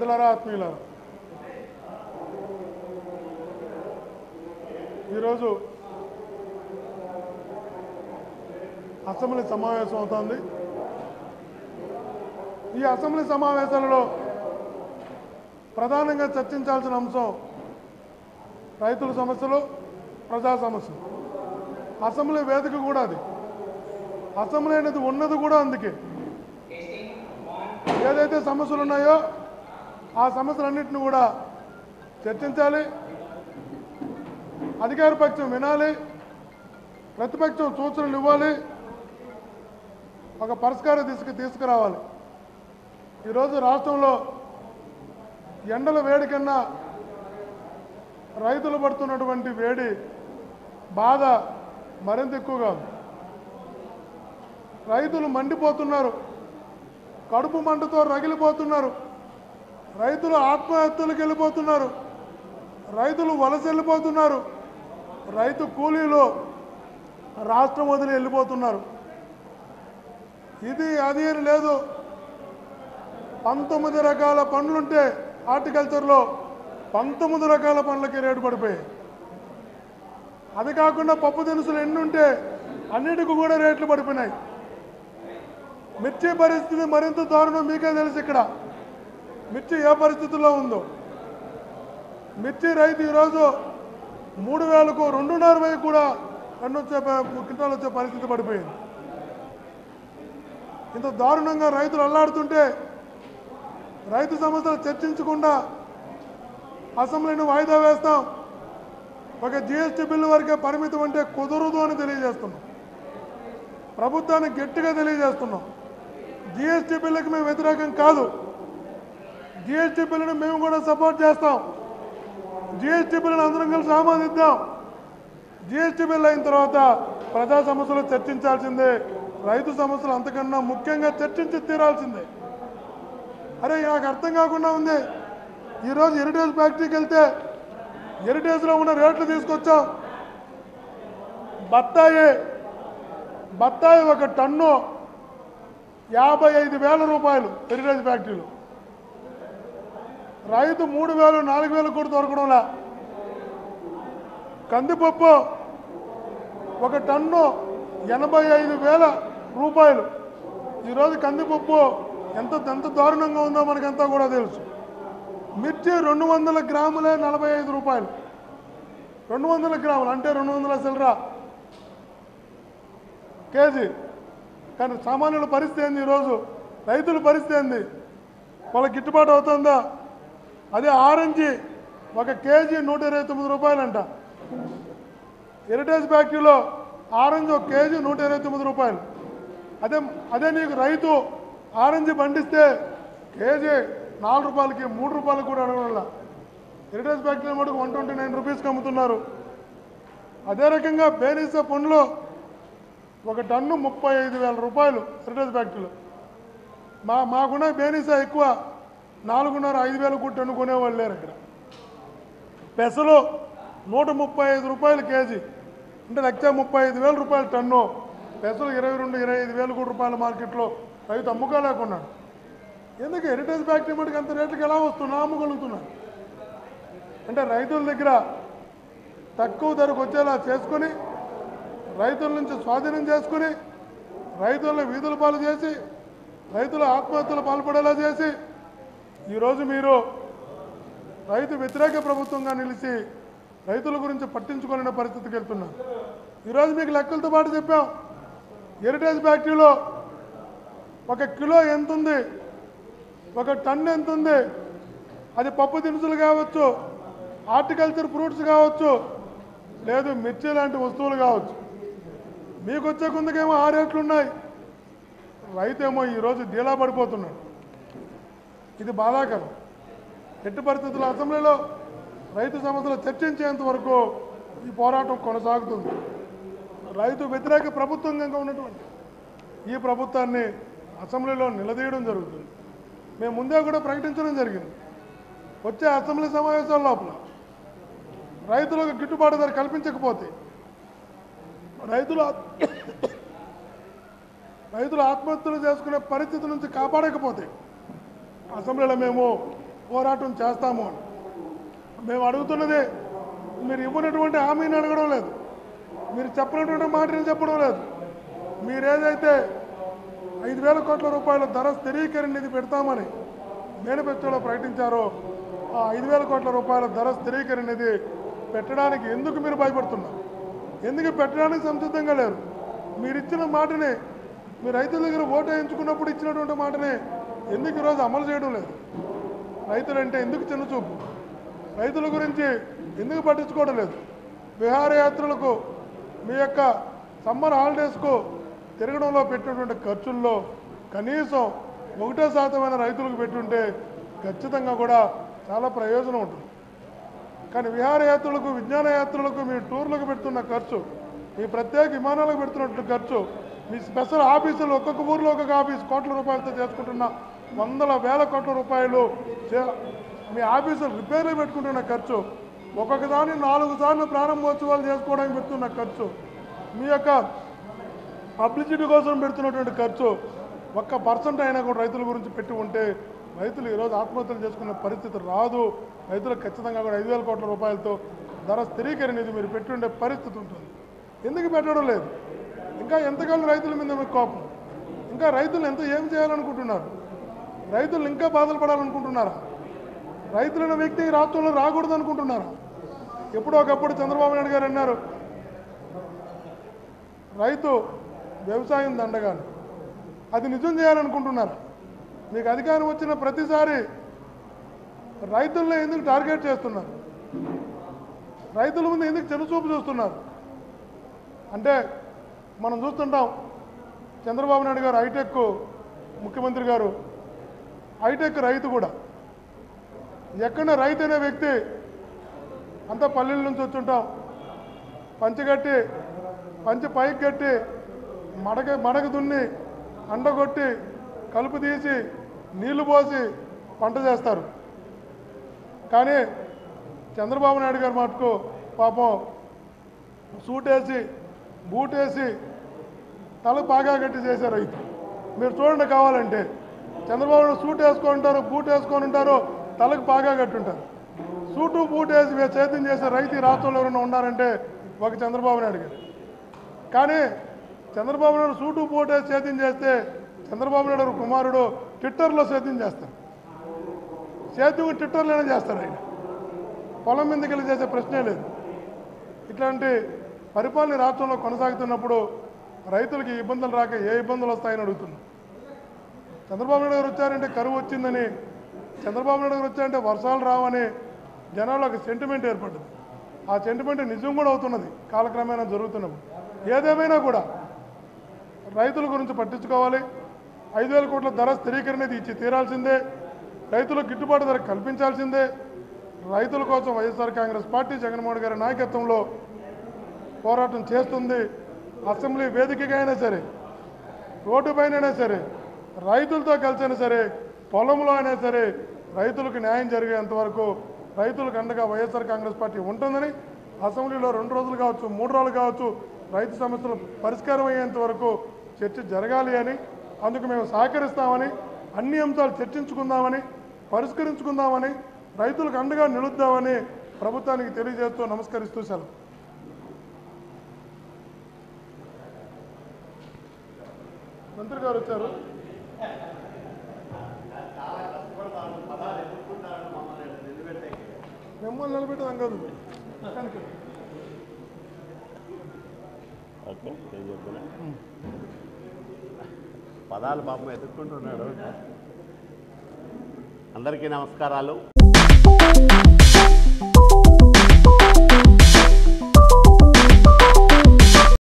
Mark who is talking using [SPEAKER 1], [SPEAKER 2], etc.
[SPEAKER 1] పెద్దలారా ఆత్మీయులారా ఈరోజు అసెంబ్లీ సమావేశం అవుతోంది. ఈ అసెంబ్లీ సమావేశాలలో ప్రధానంగా చర్చించాల్సిన అంశం రైతుల సమస్యలు, ప్రజా సమస్యలు. అసెంబ్లీ వేదిక కూడా అది. అసెంబ్లీ అనేది ఉన్నది కూడా అందుకే. ఏదైతే సమస్యలు ఉన్నాయో ఆ సమస్యలన్నింటినీ కూడా చర్చించాలి. అధికార పక్షం వినాలి, ప్రతిపక్షం సూచనలు ఇవ్వాలి, ఒక పరిష్కార దిశకు తీసుకురావాలి. ఈరోజు రాష్ట్రంలో ఎండల వేడి కన్నా రైతులు పడుతున్నటువంటి వేడి బాధ మరింత ఎక్కువగా ఉంది. రైతులు మండిపోతున్నారు, కడుపు మంటతో రగిలిపోతున్నారు, రైతులు ఆత్మహత్యలకు వెళ్ళిపోతున్నారు, రైతులు వలస వెళ్ళిపోతున్నారు, రైతు కూలీలు రాష్ట్రం వదిలి వెళ్ళిపోతున్నారు. ఇది అది అని లేదు. 19 రకాల పండ్లుంటే హార్టికల్చర్లో 19 రకాల పండ్లకి రేటు పడిపోయాయి. అది కాకుండా పప్పు దినుసులు ఎన్ని ఉంటే అన్నిటికీ కూడా రేట్లు పడిపోయినాయి. మిర్చి పరిస్థితి మరింత దారుణం. మీకే తెలుసు ఇక్కడ మిర్చి ఏ పరిస్థితుల్లో ఉందో. మిర్చి రైతు ఈరోజు 3,000కు 2,500 కూడా క్వింటాలు వచ్చే పరిస్థితి పడిపోయింది. ఇంత దారుణంగా రైతులు అల్లాడుతుంటే రైతు సమస్యలు చర్చించకుండా అసెంబ్లీని వాయిదా వేస్తాం, ఒక జిఎస్టీ బిల్లు వరకే పరిమితం అంటే కుదరదు అని తెలియజేస్తున్నాం. ప్రభుత్వానికి గట్టిగా తెలియజేస్తున్నాం. జిఎస్టీ బిల్లుకి మేము వ్యతిరేకం కాదు. జిఎస్టీ బిల్లును మేము కూడా సపోర్ట్ చేస్తాం. జిఎస్టీ బిల్లును అందరం కలిసి ఆమోదిద్దాం. జిఎస్టీ బిల్లు అయిన తర్వాత ప్రజా సమస్యలు చర్చించాల్సిందే, రైతు సమస్యలు అంతకన్నా ముఖ్యంగా చర్చించి తీరాల్సిందే. అరే నాకు అర్థం కాకుండా ఉంది. ఈరోజు హెరిటేజ్ ఫ్యాక్టరీకి వెళ్తే హెరిటేజ్లో ఉన్న రేట్లు తీసుకొచ్చాం. బత్తాయి ఒక టన్ను 55,000 రూపాయలు హెరిటేజ్ ఫ్యాక్టరీలో. రైతు 3,000, 4,000 కూడా దొరకడంలా. కందిపప్పు ఒక టన్ను 85,000 రూపాయలు. ఈరోజు కందిపప్పు ఎంత దారుణంగా ఉందో మనకంతా కూడా తెలుసు. మిర్చి 200 గ్రాములే 45 రూపాయలు. 200 గ్రాములు అంటే 200 చిల్లర కేజీ. కానీ సామాన్యుల పరిస్థితి ఏంది? ఈరోజు రైతుల పరిస్థితి ఏంది? వాళ్ళకి గిట్టుబాటు అవుతుందా? అదే ఆరెంజీ ఒక కేజీ 129 రూపాయలంట. హెరిటేజ్ ఫ్యాక్టరీలో ఆరెంజ్ ఒక కేజీ 129 రూపాయలు. అదే నీకు రైతు ఆరెంజ్ పండిస్తే కేజీ 4 రూపాయలకి 3 రూపాయలకు కూడా అడగడం. హెరిటేజ్ ఫ్యాక్టరీ మటుకు 129 రూపీస్కి అమ్ముతున్నారు. అదే రకంగా బేనీసా పండ్లు ఒక టన్ను 35,000 రూపాయలు హెరిటేజ్ ఫ్యాక్టరీలో. మాకున్న బేనీసా ఎక్కువ 4,500-5,000 కూడా టన్ను కొనేవాళ్ళు లేరు ఇక్కడ. పెసలు 135 రూపాయలు కేజీ అంటే 135,000 రూపాయలు టన్ను. పెసలు 22-25,000 రూపాయల మార్కెట్లో రైతు అమ్ముకోలేకున్నాడు. ఎందుకు హెరిటేజ్ ఫ్యాక్టరీ మటుకు అంత రేట్లకు ఎలా వస్తున్నా అమ్ముగలుగుతున్నాడు అంటే రైతుల దగ్గర తక్కువ ధరకు వచ్చేలా చేసుకొని, రైతుల నుంచి స్వాధీనం చేసుకుని, రైతులను వీధుల పాలు చేసి, రైతుల ఆత్మహత్యలు పాల్పడేలా చేసి ఈరోజు మీరు రైతు వ్యతిరేక ప్రభుత్వంగా నిలిచి రైతుల గురించి పట్టించుకునే పరిస్థితికి వెళ్తున్నారు. ఈరోజు మీకు లెక్కలతో పాటు చెప్పాం. హెరిటేజ్ ఫ్యాక్టరీలో ఒక కిలో ఎంత ఉంది, ఒక టన్ను ఎంత ఉంది, అది పప్పు దినుసులు కావచ్చు, హార్టికల్చర్ ఫ్రూట్స్ కావచ్చు, లేదు మిర్చి లాంటి వస్తువులు కావచ్చు. మీకు వచ్చే కొందకేమో 6 రేట్లు ఉన్నాయి, రైతేమో ఈరోజు డీలా పడిపోతున్నాడు. ఇది బాధాకరం. ఎట్టి పరిస్థితుల్లో అసెంబ్లీలో రైతు సమస్యలు చర్చించేంత వరకు ఈ పోరాటం కొనసాగుతుంది. రైతు వ్యతిరేక ప్రభుత్వంగా ఉన్నటువంటి ఈ ప్రభుత్వాన్ని అసెంబ్లీలో నిలదీయడం జరుగుతుంది. మేము ముందే కూడా ప్రకటించడం జరిగింది. వచ్చే అసెంబ్లీ సమావేశాల లోపల రైతులకు గిట్టుబాటు ధర కల్పించకపోతే, రైతులు ఆత్మహత్యలు చేసుకునే పరిస్థితి నుంచి కాపాడకపోతే అసెంబ్లీలో మేము పోరాటం చేస్తాము అని. మేము అడుగుతున్నది మీరు ఇవ్వనటువంటి హామీని అడగడం లేదు, మీరు చెప్పినటువంటి మాటని చెప్పడం లేదు. మీరేదైతే 5,000 కోట్ల రూపాయల ధర స్థిరీకరణ నిధి పెడతామని మేనిఫెస్టోలో ప్రకటించారో ఆ 5,000 కోట్ల రూపాయల ధర స్థిరీకరణ నిధి పెట్టడానికి ఎందుకు మీరు భయపడుతున్నారు? ఎందుకు పెట్టడానికి సంసిద్ధంగా లేరు? మీరు ఇచ్చిన మాటని, మీ రైతుల దగ్గర ఓటు వేయించుకున్నప్పుడు ఇచ్చినటువంటి మాటని ఎందుకు ఈరోజు అమలు చేయడం లేదు? రైతులంటే ఎందుకు చిన్నచూపు? రైతుల గురించి ఎందుకు పట్టించుకోవడం లేదు? విహారయాత్రలకు, మీ యొక్క సమ్మర్ హాలిడేస్కు తిరగడంలో పెట్టినటువంటి ఖర్చుల్లో కనీసం 1% రైతులకు పెట్టుంటే ఖచ్చితంగా కూడా చాలా ప్రయోజనం ఉంటుంది. కానీ విహారయాత్రలకు, విజ్ఞాన యాత్రలకు, మీ టూర్లకు పెడుతున్న ఖర్చు, మీ ప్రత్యేక విమానాలకు పెడుతున్నటువంటి ఖర్చు, మీ స్పెషల్ ఆఫీసులు ఒక్కొక్క ఊర్లో ఒక్కొక్క ఆఫీసు కోట్ల రూపాయలతో చేసుకుంటున్న వందల వేల కోట్ల రూపాయలు మీ ఆఫీసులు రిపేర్లు పెట్టుకుంటున్న ఖర్చు, ఒక్కొక్క దాన్ని 4 సార్లు ప్రారంభోత్సవాలు చేసుకోవడానికి పెడుతున్న ఖర్చు, మీ యొక్క పబ్లిసిటీ కోసం పెడుతున్నటువంటి ఖర్చు 1% అయినా కూడా రైతుల గురించి పెట్టి ఉంటే రైతులు ఈరోజు ఆత్మహత్యలు చేసుకునే పరిస్థితి రాదు. రైతులకు ఖచ్చితంగా కూడా 5,000 కోట్ల రూపాయలతో ధర స్థిరీకరణ నిధి మీరు పెట్టి ఉండే పరిస్థితి ఉంటుంది. ఎందుకు పెట్టడం లేదు? ఇంకా ఎంతకాలం రైతుల మీద మీకు కోపం? ఇంకా రైతులు ఏం చేయాలనుకుంటున్నారు? రైతులు ఇంకా బాధలు పడాలనుకుంటున్నారా? రైతులైన వ్యక్తి ఈ రాష్ట్రంలో రాకూడదు అనుకుంటున్నారా? ఎప్పుడో ఒకప్పుడు చంద్రబాబు నాయుడు గారు అన్నారు, రైతు వ్యవసాయం దండగాను. అది నిజం చేయాలనుకుంటున్నారా? మీకు అధికారం వచ్చిన ప్రతిసారి రైతులను ఎందుకు టార్గెట్ చేస్తున్నారు? రైతుల ముందు ఎందుకు చిన్నచూపు చూస్తున్నారు? అంటే మనం చూస్తుంటాం, చంద్రబాబు నాయుడు గారు హైటెక్ ముఖ్యమంత్రి గారు, హైటెక్ రైతు కూడా. ఎక్కడ రైతు అనే వ్యక్తి అంతా పల్లెల నుంచి వచ్చుంటాం, పంచి పైకి కట్టి మడక దున్ని అండగొట్టి కలుపు తీసి నీళ్లు పోసి పంట చేస్తారు. కానీ చంద్రబాబు నాయుడు గారు మటుకు పాపం సూటేసి బూటేసి తలకు బాగా కట్టి చేసే రైతు. మీరు చూడండి కావాలంటే, చంద్రబాబు నాయుడు సూట్ వేసుకుంటారు, బూట్ వేసుకొని ఉంటారు, తలకు బాగా కట్టుంటారు. సూటు బూట్ వేసి సేద్యం చేసే రైతు ఈ రాష్ట్రంలో ఎవరైనా ఉన్నారంటే ఒక చంద్రబాబు నాయుడు గారు. కానీ చంద్రబాబు నాయుడు సూటు బూట్ వేసి సేద్యం చేస్తే చంద్రబాబు నాయుడు కుమారుడు ట్విట్టర్లో సేద్యం చేస్తారు. సేద్యం ట్విట్టర్లోనే చేస్తారు. ఆయన పొలం మీదకి వెళ్ళి చేసే ప్రశ్నే లేదు. ఇట్లాంటి పరిపాలన రాష్ట్రంలో కొనసాగుతున్నప్పుడు రైతులకి ఇబ్బందులు రాక ఏ ఇబ్బందులు వస్తాయని అడుగుతున్నాం. చంద్రబాబు నాయుడు గారు వచ్చారంటే కరువు వచ్చిందని, చంద్రబాబు నాయుడు గారు వచ్చారంటే వర్షాలు రావని జనాల్లో ఒక సెంటిమెంట్ ఏర్పడ్డది. ఆ సెంటిమెంట్ నిజం కూడా అవుతున్నది కాలక్రమేణా జరుగుతున్నప్పుడు. ఏదేమైనా కూడా రైతుల గురించి పట్టించుకోవాలి. 5,000 కోట్ల ధర స్థిరీకరణ ఇచ్చి తీరాల్సిందే. రైతులకు గిట్టుబాటు ధర కల్పించాల్సిందే. రైతుల కోసం వైఎస్ఆర్ కాంగ్రెస్ పార్టీ జగన్మోహన్ గారి నాయకత్వంలో పోరాటం చేస్తుంది. అసెంబ్లీ వేదికగా అయినా సరే, రోడ్డు పైన సరే, రైతులతో కలిసైనా సరే, పొలంలో అయినా సరే రైతులకు న్యాయం జరిగేంత వరకు రైతులకు అండగా వైఎస్ఆర్ కాంగ్రెస్ పార్టీ ఉంటుందని, అసెంబ్లీలో 2 రోజులు కావచ్చు, 3 రోజులు కావచ్చు, రైతు సమస్యలు పరిష్కారం అయ్యేంత వరకు చర్చ జరగాలి అని, అందుకు మేము సహకరిస్తామని, అన్ని అంశాలు చర్చించుకుందామని, పరిష్కరించుకుందామని, రైతులకు అండగా నిలుద్దామని ప్రభుత్వానికి తెలియజేస్తూ నమస్కరిస్తూ సెలవు. మంత్రి గారు వచ్చారు. మిమ్మల్ని నిలబెట్టదాం కాదు.
[SPEAKER 2] ఓకే, ఏం చెప్తున్నా పదాలు పాపం ఎదుర్కొంటున్నాడు. అందరికీ నమస్కారాలు.